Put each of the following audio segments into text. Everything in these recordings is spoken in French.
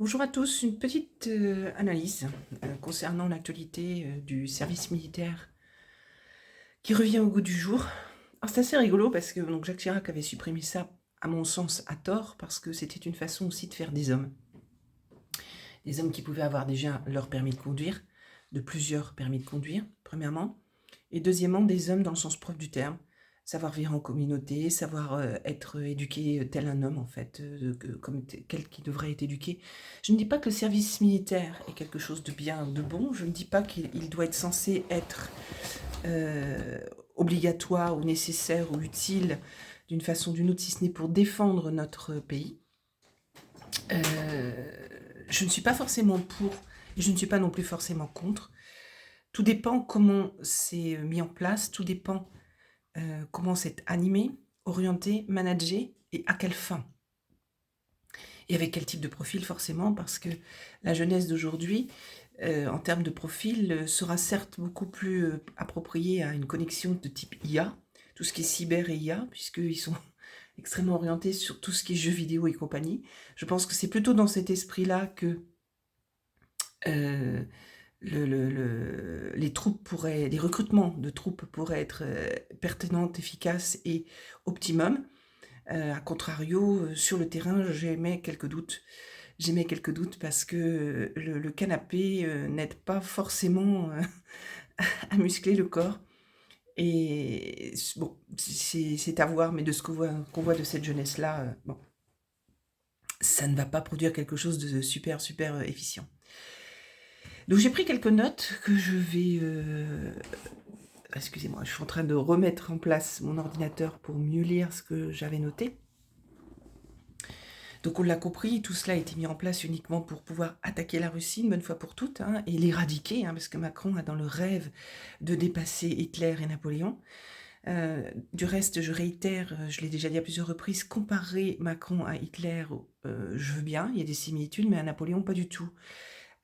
Bonjour à tous, une petite analyse concernant l'actualité du service militaire qui revient au goût du jour. Alors c'est assez rigolo parce que donc, Jacques Chirac avait supprimé ça, à mon sens, à tort, parce que c'était une façon aussi de faire des hommes. Des hommes qui pouvaient avoir déjà leur permis de conduire, de plusieurs permis de conduire, premièrement, et deuxièmement, des hommes dans le sens propre du terme, savoir vivre en communauté, savoir être éduqué tel un homme en fait, comme tel qui devrait être éduqué. Je ne dis pas que le service militaire est quelque chose de bien, de bon, je ne dis pas qu'il doit être censé être euh, obligatoire ou nécessaire ou utile d'une façon ou d'une autre, si ce n'est pour défendre notre pays. Euh, je ne suis pas forcément pour, et je ne suis pas non plus forcément contre. Tout dépend comment c'est mis en place, tout dépend comment c'est animé, orienté, managé et à quelle fin. Et avec quel type de profil forcément, parce que la jeunesse d'aujourd'hui, en termes de profil, sera certes beaucoup plus appropriée à une connexion de type IA, tout ce qui est cyber et IA, puisqu'ils sont extrêmement orientés sur tout ce qui est jeux vidéo et compagnie. Je pense que c'est plutôt dans cet esprit-là que euh, les recrutements de troupes pourraient être pertinentes, efficaces et optimum. A contrario, sur le terrain, j'émets quelques doutes. J'émets quelques doutes parce que le canapé n'aide pas forcément à muscler le corps. Et bon, c'est à voir, mais de ce qu'on voit de cette jeunesse-là, bon, ça ne va pas produire quelque chose de super, super efficient. Donc j'ai pris quelques notes que je vais... excusez-moi, je suis en train de remettre en place mon ordinateur pour mieux lire ce que j'avais noté. Donc on l'a compris, tout cela a été mis en place uniquement pour pouvoir attaquer la Russie une bonne fois pour toutes et l'éradiquer, parce que Macron a dans le rêve de dépasser Hitler et Napoléon. Du reste, je réitère, je l'ai déjà dit à plusieurs reprises, comparer Macron à Hitler, je veux bien, il y a des similitudes, mais à Napoléon, pas du tout.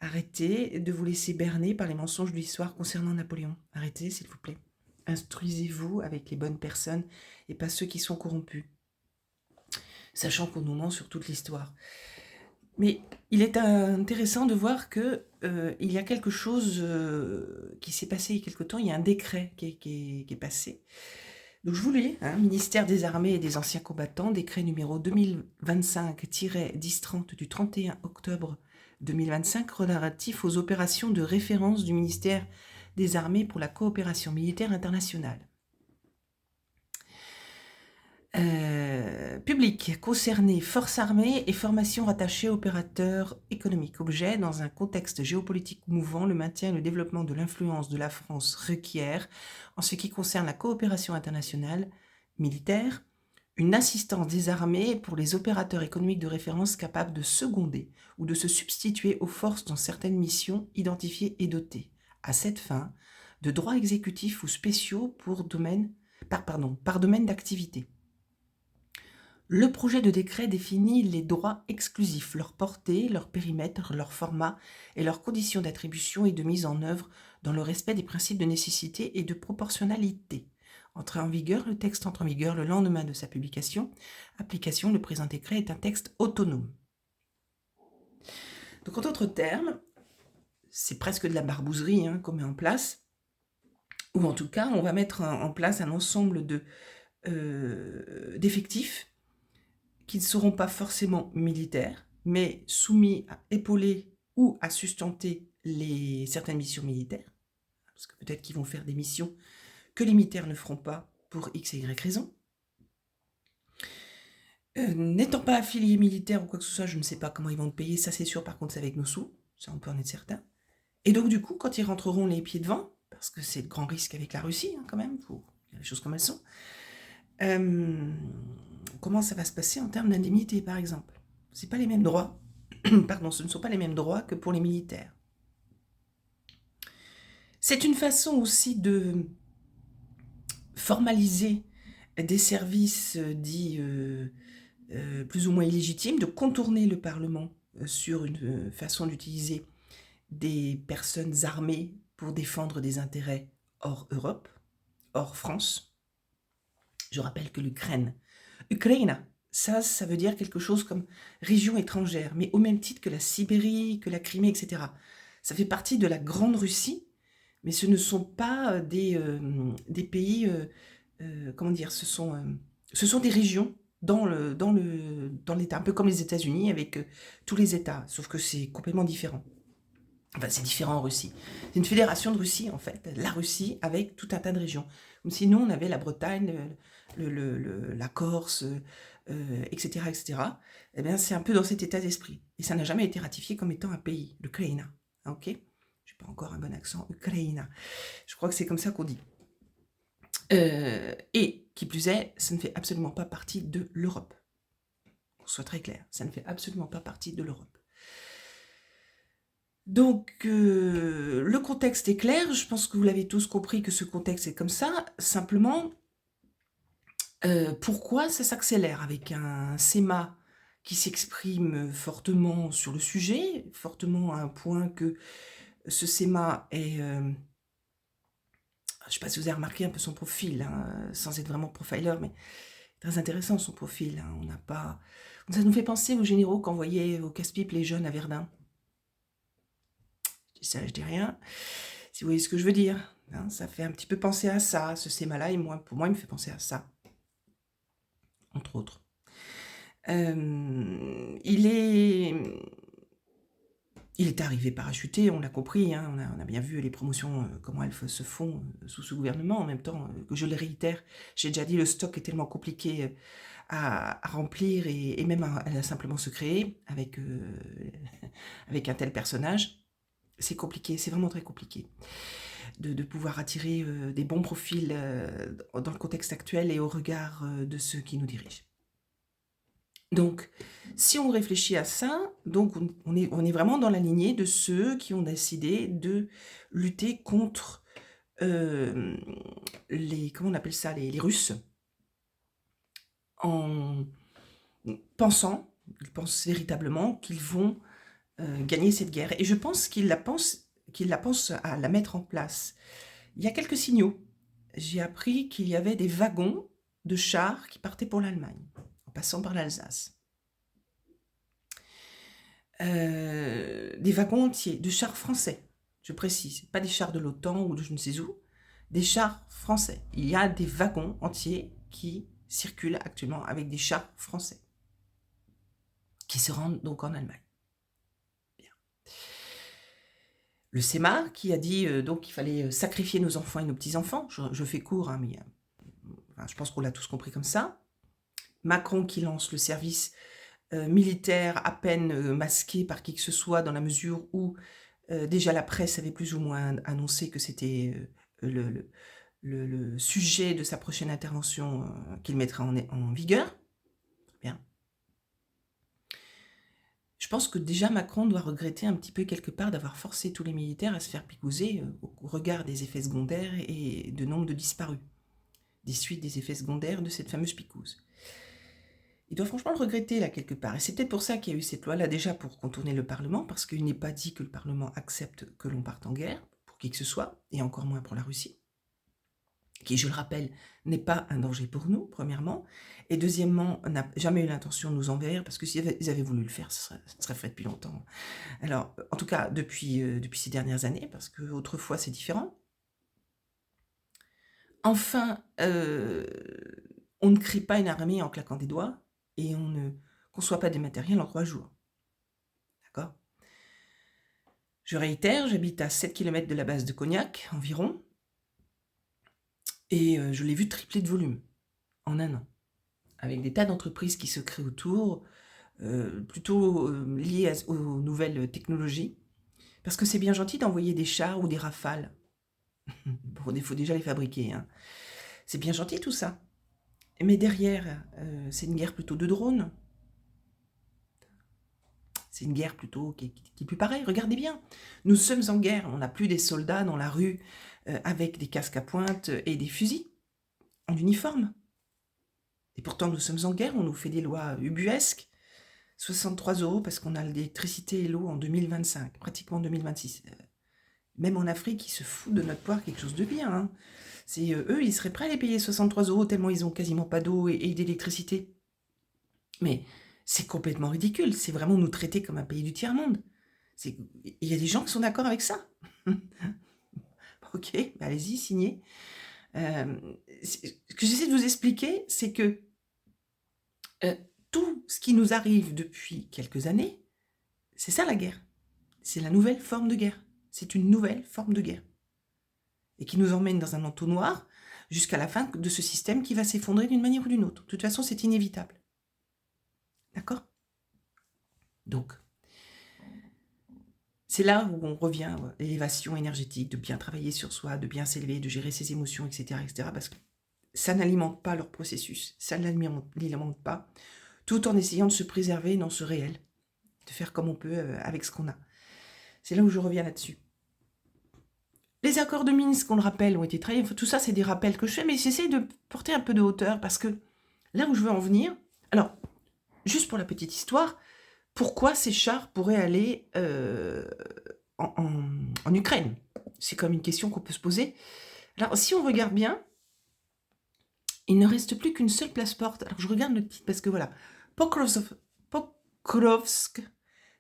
Arrêtez de vous laisser berner par les mensonges de l'histoire concernant Napoléon. Arrêtez, s'il vous plaît. Instruisez-vous avec les bonnes personnes et pas ceux qui sont corrompus, sachant qu'on nous ment sur toute l'histoire. Mais il est intéressant de voir que il y a quelque chose qui s'est passé il y a quelque temps. Il y a un décret qui est passé. Donc je vous lis, Ministère des Armées et des Anciens Combattants, décret numéro 2025-1030 du 31 octobre 2025 relatif aux opérations de référence du ministère des Armées pour la coopération militaire internationale. Public concerné, forces armées et formations rattachées opérateurs économiques. Objet, dans un contexte géopolitique mouvant, le maintien et le développement de l'influence de la France requiert, en ce qui concerne la coopération internationale militaire, une assistance des armées pour les opérateurs économiques de référence capables de seconder ou de se substituer aux forces dans certaines missions identifiées et dotées, à cette fin, de droits exécutifs ou spéciaux par domaine d'activité. Le projet de décret définit les droits exclusifs, leur portée, leur périmètre, leur format et leurs conditions d'attribution et de mise en œuvre dans le respect des principes de nécessité et de proportionnalité. Le texte entre en vigueur le lendemain de sa publication. Application, le présent décret est un texte autonome. Donc en d'autres termes, c'est presque de la barbouzerie qu'on met en place, ou en tout cas, on va mettre en place un ensemble d'effectifs qui ne seront pas forcément militaires, mais soumis à épauler ou à sustenter certaines missions militaires, parce que peut-être qu'ils vont faire des missions que les militaires ne feront pas pour X et Y raison. N'étant pas affiliés militaires ou quoi que ce soit, je ne sais pas comment ils vont te payer, ça c'est sûr, par contre c'est avec nos sous, ça on peut en être certain. Et donc du coup, quand ils rentreront les pieds devant, parce que c'est le grand risque avec la Russie quand même, faut dire les choses comme elles sont, comment ça va se passer en termes d'indemnité par exemple? C'est pas les mêmes droits, pardon, ce ne sont pas les mêmes droits que pour les militaires. C'est une façon aussi de formaliser des services dits plus ou moins illégitimes, de contourner le Parlement sur une façon d'utiliser des personnes armées pour défendre des intérêts hors Europe, hors France. Je rappelle que Ukraine, ça veut dire quelque chose comme région étrangère, mais au même titre que la Sibérie, que la Crimée, etc. Ça fait partie de la Grande Russie, mais ce ne sont pas des pays, comment dire, ce sont des régions dans l'État, un peu comme les États-Unis avec tous les États, sauf que c'est complètement différent. Enfin, c'est différent en Russie. C'est une fédération de Russie, en fait, la Russie avec tout un tas de régions. Comme si nous, on avait la Bretagne, la Corse, etc., etc. Eh bien, c'est un peu dans cet état d'esprit. Et ça n'a jamais été ratifié comme étant un pays, l'Ukraine. Ok? Je n'ai pas encore un bon accent, Ukraine. Je crois que c'est comme ça qu'on dit. Et qui plus est, ça ne fait absolument pas partie de l'Europe. Qu'on soit très clair, ça ne fait absolument pas partie de l'Europe. Donc, le contexte est clair, je pense que vous l'avez tous compris que ce contexte est comme ça. Simplement, pourquoi ça s'accélère avec un SEMA qui s'exprime fortement sur le sujet, fortement à un point que ce SEMA est... je ne sais pas si vous avez remarqué un peu son profil, hein, sans être vraiment profiler, mais très intéressant son profil. Hein, on n'a pas... Ça nous fait penser aux généraux qu'envoyaient au casse-pipe les jeunes à Verdun. Je dis ça, je dis rien. Si vous voyez ce que je veux dire. Hein, ça fait un petit peu penser à ça, ce SEMA-là, et pour moi, il me fait penser à ça. Entre autres. Il est arrivé parachuté, on l'a compris, hein, on a bien vu les promotions, comment elles se font sous ce gouvernement. En même temps, que je le réitère, j'ai déjà dit, le stock est tellement compliqué à remplir et même à simplement se créer avec, avec un tel personnage. C'est compliqué, c'est vraiment très compliqué de pouvoir attirer des bons profils dans le contexte actuel et au regard de ceux qui nous dirigent. Donc, si on réfléchit à ça, donc on est vraiment dans la lignée de ceux qui ont décidé de lutter contre comment on appelle ça, les Russes, en ils pensent véritablement qu'ils vont gagner cette guerre. Et je pense qu'ils la pensent à la mettre en place. Il y a quelques signaux. J'ai appris qu'il y avait des wagons de chars qui partaient pour l'Allemagne, en passant par l'Alsace. Des wagons entiers de chars français, je précise, pas des chars de l'OTAN ou de je ne sais où, des chars français. Il y a des wagons entiers qui circulent actuellement avec des chars français, qui se rendent donc en Allemagne. Bien. Le SEMA qui a dit donc qu'il fallait sacrifier nos enfants et nos petits-enfants, je fais court, hein, mais enfin, je pense qu'on l'a tous compris comme ça. Macron qui lance le service militaire à peine masqué par qui que ce soit, dans la mesure où déjà la presse avait plus ou moins annoncé que c'était le sujet de sa prochaine intervention qu'il mettra en vigueur. Bien. Je pense que déjà Macron doit regretter un petit peu quelque part d'avoir forcé tous les militaires à se faire picouser au regard des effets secondaires et de nombre de disparus, des suites des effets secondaires de cette fameuse picouse. Il doit franchement le regretter là quelque part. Et c'est peut-être pour ça qu'il y a eu cette loi-là, déjà pour contourner le Parlement, parce qu'il n'est pas dit que le Parlement accepte que l'on parte en guerre, pour qui que ce soit, et encore moins pour la Russie, qui, je le rappelle, n'est pas un danger pour nous, premièrement, et deuxièmement, n'a jamais eu l'intention de nous envahir, parce que s'ils avaient voulu le faire, ça serait fait depuis longtemps. Alors, en tout cas, depuis ces dernières années, parce qu'autrefois c'est différent. Enfin, on ne crée pas une armée en claquant des doigts, et on ne conçoit pas des matériels en 3 jours. D'accord ? Je réitère, j'habite à 7 km de la base de Cognac, environ, et je l'ai vu tripler de volume en un an, avec des tas d'entreprises qui se créent autour, plutôt liées aux nouvelles technologies, parce que c'est bien gentil d'envoyer des chars ou des rafales. Bon, il faut déjà les fabriquer, hein. C'est bien gentil tout ça. Mais derrière, c'est une guerre plutôt de drones. C'est une guerre plutôt qui est plus pareille. Regardez bien, nous sommes en guerre. On n'a plus des soldats dans la rue avec des casques à pointe et des fusils en uniforme. Et pourtant, nous sommes en guerre. On nous fait des lois ubuesques. 63 € parce qu'on a l'électricité et l'eau en 2025, pratiquement en 2026. Même en Afrique, ils se foutent de notre poire quelque chose de bien. Hein. Eux, ils seraient prêts à les payer 63 € tellement ils ont quasiment pas d'eau et d'électricité. Mais c'est complètement ridicule. C'est vraiment nous traiter comme un pays du tiers-monde. Il y a des gens qui sont d'accord avec ça. Ok, bah allez-y, signez. Ce que j'essaie de vous expliquer, c'est que tout ce qui nous arrive depuis quelques années, c'est ça la guerre. C'est la nouvelle forme de guerre. C'est une nouvelle forme de guerre. Et qui nous emmène dans un entonnoir jusqu'à la fin de ce système qui va s'effondrer d'une manière ou d'une autre. De toute façon, c'est inévitable. D'accord ? Donc, c'est là où on revient à l'élévation énergétique, de bien travailler sur soi, de bien s'élever, de gérer ses émotions, etc., etc., parce que ça n'alimente pas leur processus, ça ne l'alimente pas, tout en essayant de se préserver dans ce réel, de faire comme on peut avec ce qu'on a. C'est là où je reviens là-dessus. Les accords de Minsk, on le rappelle, ont été trahis. Tout ça, c'est des rappels que je fais, mais j'essaie de porter un peu de hauteur, parce que là où je veux en venir... Alors, juste pour la petite histoire, pourquoi ces chars pourraient aller en Ukraine? C'est comme une question qu'on peut se poser. Alors, si on regarde bien, il ne reste plus qu'une seule place porte. Alors, je regarde le titre parce que voilà, Pokrovsk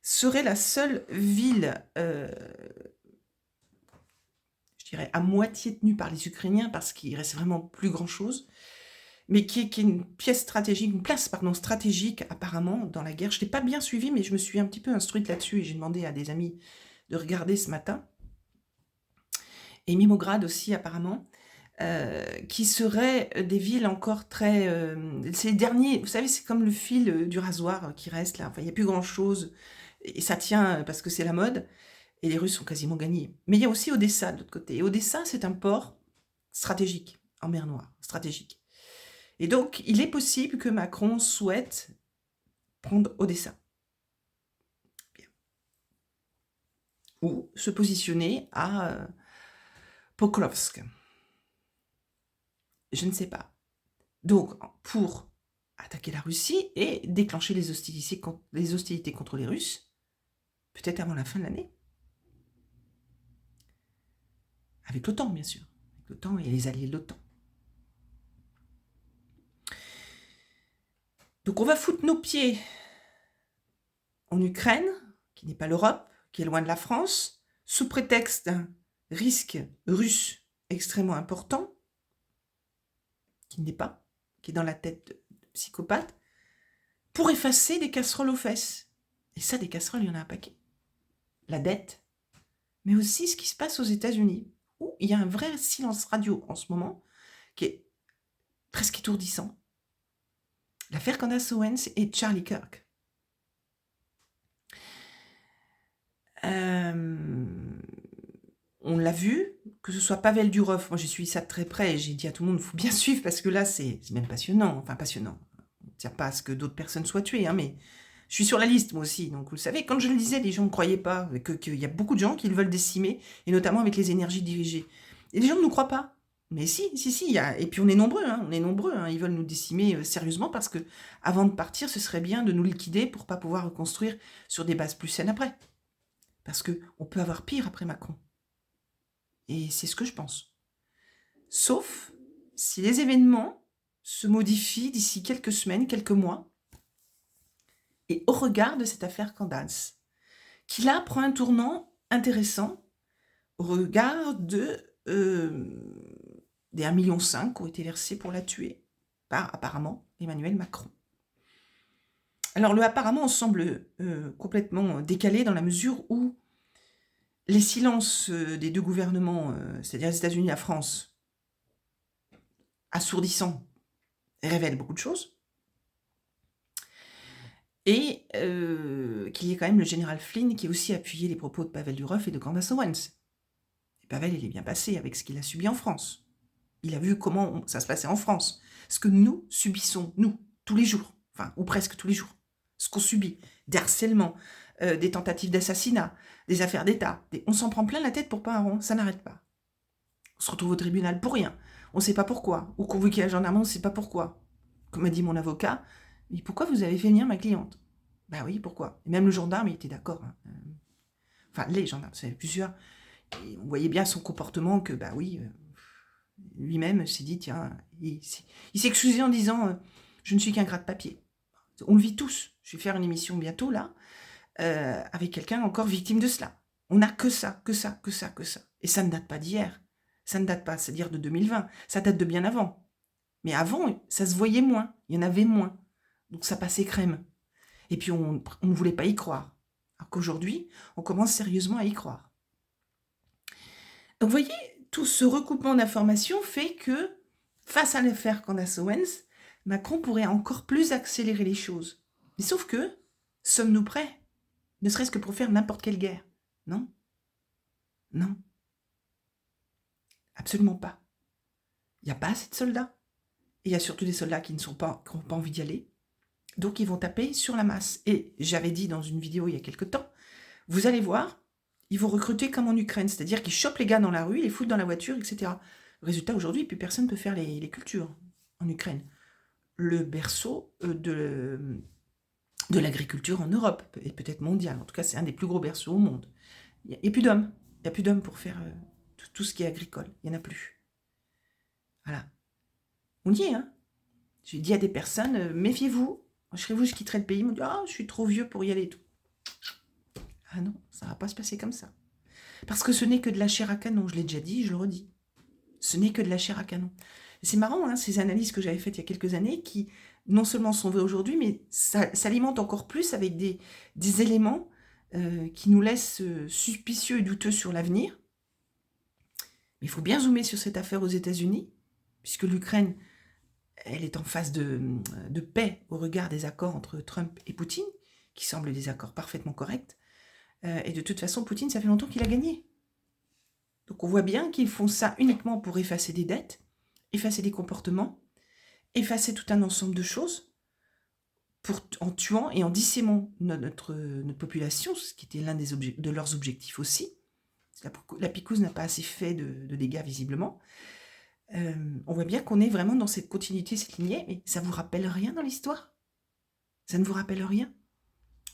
serait la seule ville, je dirais, à moitié tenue par les Ukrainiens parce qu'il reste vraiment plus grand-chose, mais qui est une pièce stratégique, une place stratégique apparemment dans la guerre. Je ne l'ai pas bien suivi, mais je me suis un petit peu instruite là-dessus et j'ai demandé à des amis de regarder ce matin. Et Mimograd aussi apparemment, qui seraient des villes encore très... ces derniers, vous savez, c'est comme le fil du rasoir qui reste là. Enfin, il n'y a plus grand-chose et ça tient parce que c'est la mode et les Russes ont quasiment gagné. Mais il y a aussi Odessa de l'autre côté. Et Odessa, c'est un port stratégique en mer Noire, stratégique. Et donc, il est possible que Macron souhaite prendre Odessa. Bien. Ou se positionner à Pokrovsk. Je ne sais pas. Donc, pour attaquer la Russie et déclencher les hostilités contre les Russes, peut-être avant la fin de l'année. Avec l'OTAN, bien sûr. Avec l'OTAN et les alliés de l'OTAN. Donc, on va foutre nos pieds en Ukraine, qui n'est pas l'Europe, qui est loin de la France, sous prétexte d'un risque russe extrêmement important, qui n'est pas, qui est dans la tête de psychopathes, pour effacer des casseroles aux fesses. Et ça, des casseroles, il y en a un paquet. La dette, mais aussi ce qui se passe aux États-Unis, où il y a un vrai silence radio en ce moment, qui est presque étourdissant. L'affaire Candace Owens et Charlie Kirk. On l'a vu, que ce soit Pavel Durov, moi j'ai suivi ça de très près et j'ai dit à tout le monde, il faut bien suivre parce que là c'est même passionnant, enfin passionnant. On ne tient pas à ce que d'autres personnes soient tuées, hein, mais je suis sur la liste moi aussi, donc vous le savez, quand je le disais, les gens ne croyaient pas, qu'il y a beaucoup de gens qui le veulent décimer, et notamment avec les énergies dirigées. Et les gens ne nous croient pas. Mais si, il y a... Et puis on est nombreux, ils veulent nous décimer sérieusement parce que avant de partir, ce serait bien de nous liquider pour ne pas pouvoir reconstruire sur des bases plus saines après. Parce qu'on peut avoir pire après Macron. Et c'est ce que je pense. Sauf si les événements se modifient d'ici quelques semaines, quelques mois, et au regard de cette affaire Candace, qui là prend un tournant intéressant au regard de des 1,5 million qui ont été versés pour la tuer par apparemment Emmanuel Macron. Alors le apparemment semble complètement décalé dans la mesure où les silences des deux gouvernements, c'est-à-dire les États-Unis et la France, assourdissants, révèlent beaucoup de choses. Et qu'il y ait quand même le général Flynn qui a aussi appuyé les propos de Pavel Durov et de Candace Owens. Et Pavel, il est bien passé avec ce qu'il a subi en France. Il a vu comment ça se passait en France. Ce que nous subissons, nous, tous les jours, enfin, ou presque tous les jours. Ce qu'on subit, des harcèlements, des tentatives d'assassinat, des affaires d'État. On s'en prend plein la tête pour pas un rond, ça n'arrête pas. On se retrouve au tribunal pour rien. On ne sait pas pourquoi. Ou convoqué à la gendarmerie, on ne sait pas pourquoi. Comme a dit mon avocat, mais pourquoi vous avez fait venir ma cliente? Ben oui, pourquoi? Et même le gendarme, il était d'accord. Hein. Enfin, les gendarmes, c'est plusieurs. Et on voyait bien son comportement que, bah oui, lui-même s'est dit, tiens, il s'est excusé en disant, je ne suis qu'un gratte-papier. On le vit tous. Je vais faire une émission bientôt, là, avec quelqu'un encore victime de cela. On n'a que ça, que ça, que ça, que ça. Et ça ne date pas d'hier. Ça ne date pas, c'est-à-dire de 2020. Ça date de bien avant. Mais avant, ça se voyait moins. Il y en avait moins. Donc ça passait crème. Et puis on ne voulait pas y croire. Alors qu'aujourd'hui, on commence sérieusement à y croire. Donc vous voyez, tout ce recoupement d'informations fait que, face à l'affaire Candace Owens, Macron pourrait encore plus accélérer les choses. Mais sauf que, sommes-nous prêts? Ne serait-ce que pour faire n'importe quelle guerre. Non? Non. Absolument pas. Il n'y a pas assez de soldats. Et il y a surtout des soldats qui n'ont pas envie d'y aller. Donc ils vont taper sur la masse. Et j'avais dit dans une vidéo il y a quelque temps, vous allez voir, ils vont recruter comme en Ukraine, c'est-à-dire qu'ils chopent les gars dans la rue, ils les foutent dans la voiture, etc. Résultat, aujourd'hui, plus personne ne peut faire les cultures en Ukraine. Le berceau de l'agriculture en Europe, et peut-être mondial. En tout cas, c'est un des plus gros berceaux au monde. Il n'y a plus d'hommes. Il n'y a plus d'hommes pour faire tout ce qui est agricole. Il n'y en a plus. Voilà. On y est, hein. J'ai dit à des personnes, méfiez-vous. Je quitterai le pays. Ils m'ont dit, je suis trop vieux pour y aller et tout. Ah non, ça ne va pas se passer comme ça. Parce que ce n'est que de la chair à canon. Je l'ai déjà dit, je le redis. Ce n'est que de la chair à canon. Et c'est marrant, hein, ces analyses que j'avais faites il y a quelques années qui, non seulement sont vraies aujourd'hui, mais ça s'alimente encore plus avec des éléments qui nous laissent suspicieux et douteux sur l'avenir. Mais il faut bien zoomer sur cette affaire aux États-Unis, puisque l'Ukraine, elle est en phase de paix au regard des accords entre Trump et Poutine, qui semblent des accords parfaitement corrects. Et de toute façon, Poutine, ça fait longtemps qu'il a gagné. Donc on voit bien qu'ils font ça uniquement pour effacer des dettes, effacer des comportements, effacer tout un ensemble de choses, en tuant et en dissémant notre population, ce qui était l'un de leurs objectifs aussi. La picouse n'a pas assez fait de dégâts visiblement. On voit bien qu'on est vraiment dans cette continuité, cette lignée, mais ça ne vous rappelle rien dans l'histoire? Ça ne vous rappelle rien?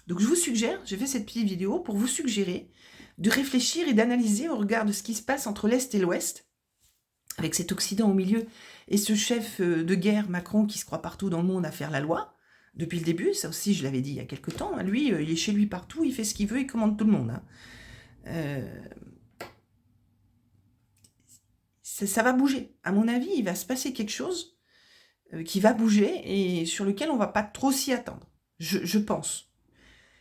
Donc je vous suggère, j'ai fait cette petite vidéo pour vous suggérer de réfléchir et d'analyser au regard de ce qui se passe entre l'Est et l'Ouest, avec cet Occident au milieu et ce chef de guerre Macron qui se croit partout dans le monde à faire la loi, depuis le début, ça aussi je l'avais dit il y a quelque temps, hein, lui il est chez lui partout, il fait ce qu'il veut, il commande tout le monde. Hein. Ça va bouger. À mon avis, il va se passer quelque chose qui va bouger et sur lequel on ne va pas trop s'y attendre. Je pense.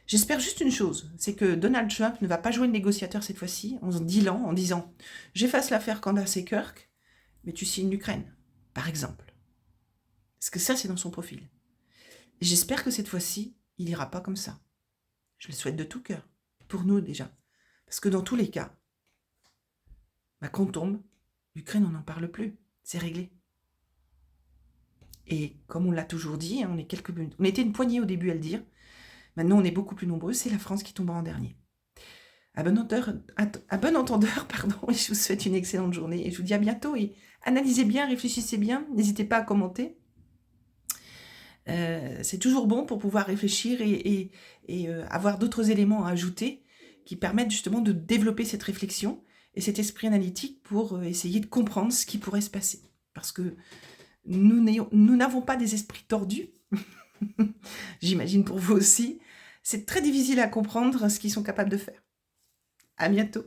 J'espère juste une chose, c'est que Donald Trump ne va pas jouer le négociateur cette fois-ci, en disant « J'efface l'affaire Candace et Kirk, mais tu signes l'Ukraine, par exemple. » Parce que ça, c'est dans son profil. Et j'espère que cette fois-ci, il n'ira pas comme ça. Je le souhaite de tout cœur, pour nous déjà. Parce que dans tous les cas, Macron tombe, l'Ukraine, on n'en parle plus, c'est réglé. Et comme on l'a toujours dit, on était une poignée au début à le dire, maintenant on est beaucoup plus nombreux, c'est la France qui tombera en dernier. À bon entendeur, et je vous souhaite une excellente journée, et je vous dis à bientôt, et analysez bien, réfléchissez bien, n'hésitez pas à commenter. C'est toujours bon pour pouvoir réfléchir et avoir d'autres éléments à ajouter qui permettent justement de développer cette réflexion et cet esprit analytique pour essayer de comprendre ce qui pourrait se passer. Parce que nous n'avons pas des esprits tordus, j'imagine pour vous aussi. C'est très difficile à comprendre ce qu'ils sont capables de faire. À bientôt.